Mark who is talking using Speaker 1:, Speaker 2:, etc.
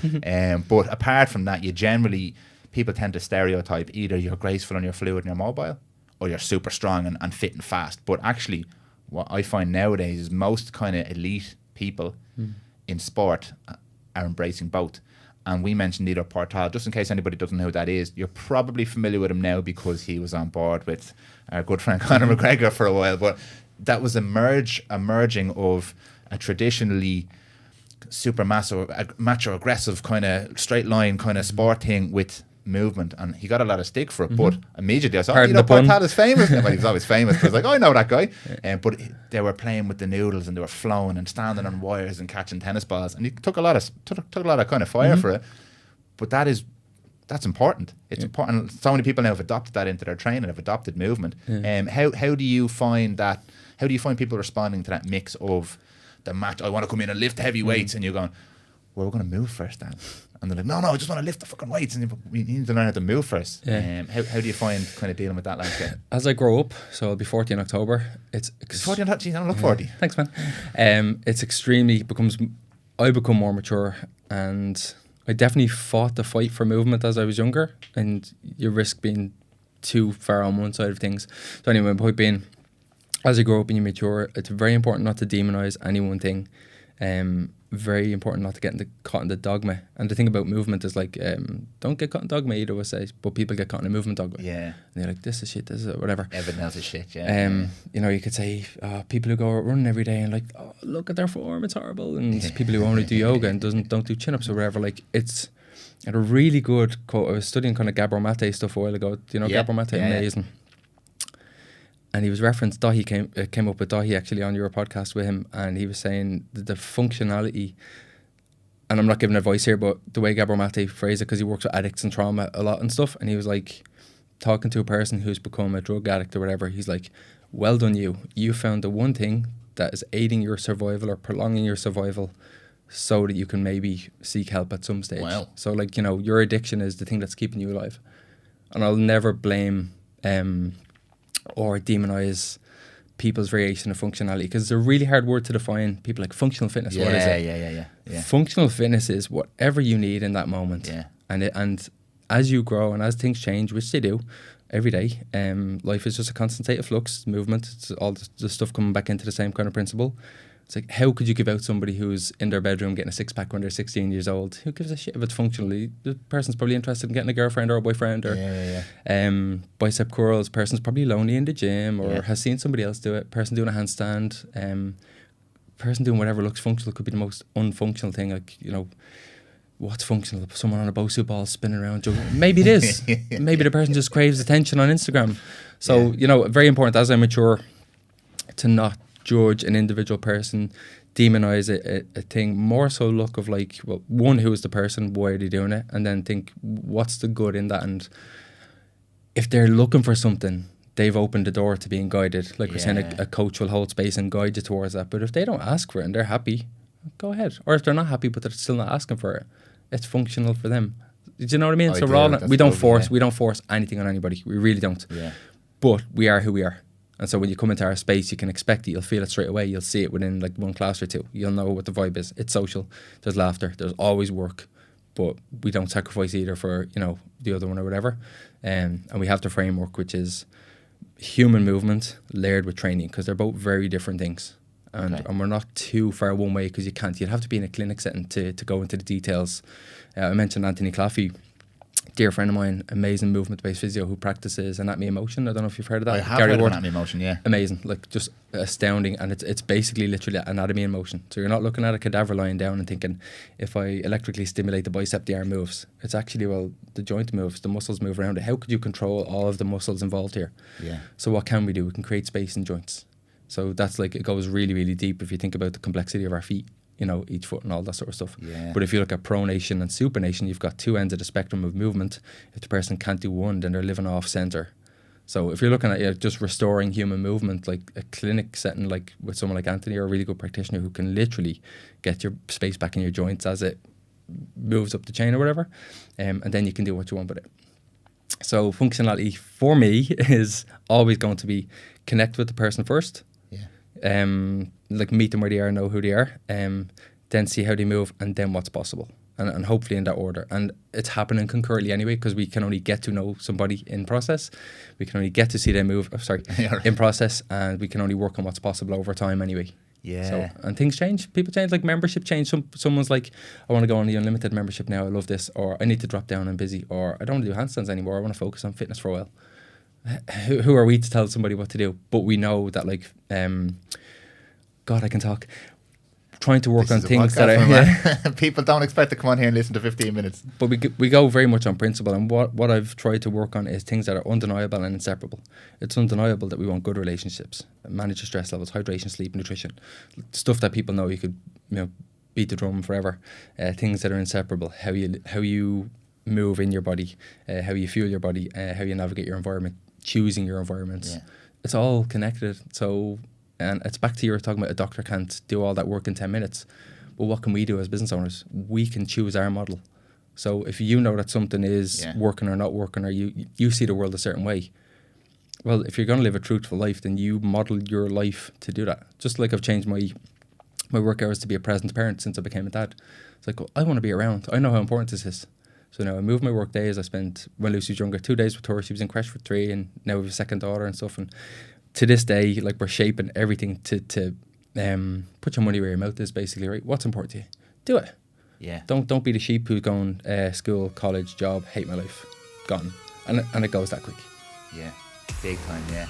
Speaker 1: But apart from that, people tend to stereotype either you're graceful and you're fluid and you're mobile, or you're super strong and fit and fast. But actually, what I find nowadays is most kind of elite people in sport are embracing both. And we mentioned Nido Portal, just in case anybody doesn't know who that is. You're probably familiar with him now because he was on board with our good friend Conor McGregor for a while. But that was a merging of a traditionally super macho aggressive kind of straight line kind of sport thing with movement, and he got a lot of stick for it. But immediately I thought, Portal is famous. Well, he was always famous, but I was like, I know that guy. But they were playing with the noodles and they were flowing and standing on wires and catching tennis balls, and he took a lot of kind of fire for it. But that's important. It's important. So many people now have adopted that into their training, have adopted movement. How do you find that? How do you find people responding to that mix of the match? I want to come in and lift heavy weights, and you're going, well, we're going to move first, Dan. And they're like, no, I just want to lift the fucking weights, and we need to learn how to move first. How do you find kind of dealing with that landscape?
Speaker 2: As I grow up, so I'll be 40 in October. It's
Speaker 1: 40 in October? Geez, I don't look 40.
Speaker 2: Thanks, man. I become more mature, and I definitely fought the fight for movement as I was younger, and you risk being too far on one side of things. So anyway, my point being, as you grow up and you mature, it's very important not to demonize any one thing. Very important not to get caught in the dogma. And the thing about movement is like, don't get caught in dogma either, I say, but people get caught in a movement dogma. Yeah. And they're like, this is shit, this is whatever.
Speaker 1: Everything else is shit, yeah.
Speaker 2: You could say people who go running every day and like, oh, look at their form, it's horrible. And people who only do yoga and don't do chin-ups or whatever. Like, it's a really good quote. I was studying kind of Gabor Mate stuff a while ago. Do you know Gabor Mate? Amazing. And he was referenced, Dahi came up with Dahi actually on your podcast with him, and he was saying the functionality, and I'm not giving advice here, but the way Gabor Mate phrased it, because he works with addicts and trauma a lot and stuff, and he was like, talking to a person who's become a drug addict or whatever, he's like, well done you found the one thing that is aiding your survival or prolonging your survival so that you can maybe seek help at some stage.
Speaker 1: Wow.
Speaker 2: So like, your addiction is the thing that's keeping you alive. And I'll never blame or demonize people's variation of functionality, because it's a really hard word to define. People like functional fitness. What is it? Yeah. Functional fitness is whatever you need in that moment. Yeah. And as you grow and as things change, which they do every day, life is just a constant state of flux, movement. It's all the stuff coming back into the same kind of principle. It's like, how could you give out somebody who's in their bedroom getting a six-pack when they're 16 years old? Who gives a shit if it's functionally? The person's probably interested in getting a girlfriend or a boyfriend, or bicep curls. Person's probably lonely in the gym, or has seen somebody else do it. Person doing a handstand. Person doing whatever looks functional could be the most unfunctional thing. Like, what's functional? Someone on a Bosu ball spinning around. Maybe it is. Maybe the person just craves attention on Instagram. So, very important as I mature to not judge an individual person, demonize a thing, more so look of like, well, one, who is the person, why are they doing it, and then think, what's the good in that? And if they're looking for something, they've opened the door to being guided. Like we're saying, a coach will hold space and guide you towards that. But if they don't ask for it and they're happy, go ahead. Or if they're not happy but they're still not asking for it, it's functional for them. Do you know what I mean? We don't force anything on anybody. We really don't. Yeah. But we are who we are. And so when you come into our space, you can expect it. You'll feel it straight away. You'll see it within like one class or two. You'll know what the vibe is. It's social. There's laughter. There's always work. But we don't sacrifice either for, the other one or whatever. And we have the framework, which is human movement layered with training, because they're both very different things. And we're not too far one way, because you can't. You'd have to be in a clinic setting to go into the details. I mentioned Anthony Claffey, dear friend of mine, amazing movement-based physio who practices anatomy and motion. I don't know if you've heard of that.
Speaker 1: I have heard of anatomy and motion, yeah.
Speaker 2: Amazing, like just astounding. And it's basically literally anatomy and motion. So you're not looking at a cadaver lying down and thinking, if I electrically stimulate the bicep, the arm moves. It's actually, well, the joint moves, the muscles move around it. How could you control all of the muscles involved here? Yeah. So what can we do? We can create space in joints. So that's like, it goes really, really deep if you think about the complexity of our feet. Each foot and all that sort of stuff. Yeah. But if you look at pronation and supination, you've got two ends of the spectrum of movement. If the person can't do one, then they're living off center. So if you're looking at just restoring human movement, like a clinic setting, like with someone like Anthony, or a really good practitioner who can literally get your space back in your joints as it moves up the chain or whatever, and then you can do what you want with it. So functionality for me is always going to be connect with the person first. Like meet them where they are, know who they are, then see how they move, and then what's possible. and hopefully in that order. And it's happening concurrently anyway, because we can only get to know somebody in process. We can only get to see them move, in process, and we can only work on what's possible over time anyway.
Speaker 1: Yeah.
Speaker 2: So, and things change. People change, like membership change. Someone's like, I want to go on the unlimited membership now. I love this. Or I need to drop down. I'm busy. Or I don't want to do handstands anymore. I want to focus on fitness for a while. Who are we to tell somebody what to do? But we know that, like, God, I can talk. Trying to work on things that are
Speaker 1: people don't expect to come on here and listen to 15 minutes.
Speaker 2: But we go very much on principle, and what I've tried to work on is things that are undeniable and inseparable. It's undeniable that we want good relationships, manage your stress levels, hydration, sleep, nutrition, stuff that people know you could beat the drum forever. Things that are inseparable, how you move in your body, how you fuel your body, how you navigate your environment, choosing your environments. Yeah. It's all connected. So. And it's back to you were talking about a doctor can't do all that work in 10 minutes. But what can we do as business owners? We can choose our model. So if you know that something is working or not working, or you see the world a certain way, well, if you're going to live a truthful life, then you model your life to do that. Just like I've changed my work hours to be a present parent since I became a dad. It's like, well, I want to be around. I know how important this is. So now I moved my work days. I spent, when Lucy was younger, 2 days with her. She was in creche for 3, and now we have a second daughter and stuff. And to this day, like, we're shaping everything to put your money where your mouth is, basically, right? What's important to you? Do it.
Speaker 1: Yeah.
Speaker 2: Don't be the sheep who's going school, college, job, hate my life, gone, and it goes that quick.
Speaker 1: Yeah, big time. Yeah.